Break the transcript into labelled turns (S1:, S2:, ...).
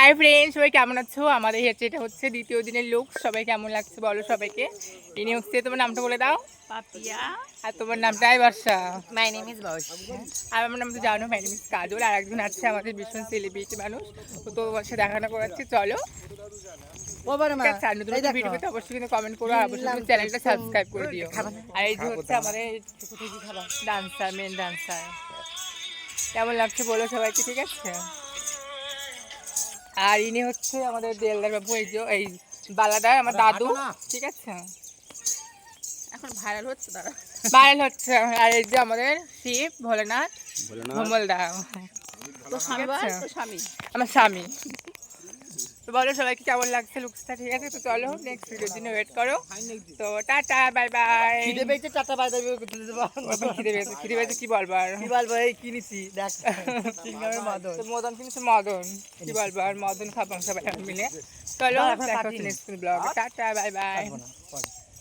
S1: Hi friend, সবাই কেমন আছো? আমাদের এটা হচ্ছে দ্বিতীয় দিনের লুক। সবাই কেমন লাগছে বলো সবাইকে। ইনি হচ্ছে, তোমার নামটা বলে দাও।
S2: পাপিয়া।
S1: আর তোমার নামটাই বর্ষা।
S2: মাই নেম ইজ বর্ষ।
S1: আর আমার নাম তো জানো, মাই নেম ইজ কাজল। আর একজন আছে আমাদের ভীষণ সেলিব্রিটি মানুষ, তো সে দেখানো করাচ্ছি। চলো ঠিক আছে, আর নতুন নতুন ভিডিও পেতে অবশ্যই কিন্তু কমেন্ট করো, আর অবশ্যই কিন্তু চ্যানেলটা সাবস্ক্রাইব করে দিও। আর এই যে হচ্ছে আমাদের ডান্সার, মেন ডান্সার। কেমন লাগছে বলো সবাইকে, ঠিক আছে। আর ইনি হচ্ছে আমাদের দেলদার বাবু, এই বালাদার আমার দাদু, ঠিক আছে।
S2: এখন ভাইরাল হচ্ছে তারা।
S1: ভাইরাল হচ্ছে। আর এই যে আমাদের শিব ভোলেনাথ ভোমলদা,
S2: তো স্বামী তো স্বামী।
S1: আমার স্বামী। তো বলো সবাইকে কেমন লাগছে লুকসটা, ঠিক আছে। তো চলো নেক্সট ভিডিওর জন্য ওয়েট করো। তো টাটা, বাই বাই।
S2: খিদে পেয়েছে, টাটা বাই বাই করতে দেবো।
S1: খিদে পেয়েছে কি বলবো আর।
S2: কি বলবো, এই কিনেছি দেখ, সিঙ্গারের মদন।
S1: তো মদন কিনেছে, মদন কি বলবো আর, মদন খাবো সবাই মিলে। চলো দেখা হচ্ছে নেক্সট ব্লগে। Tata, bye bye.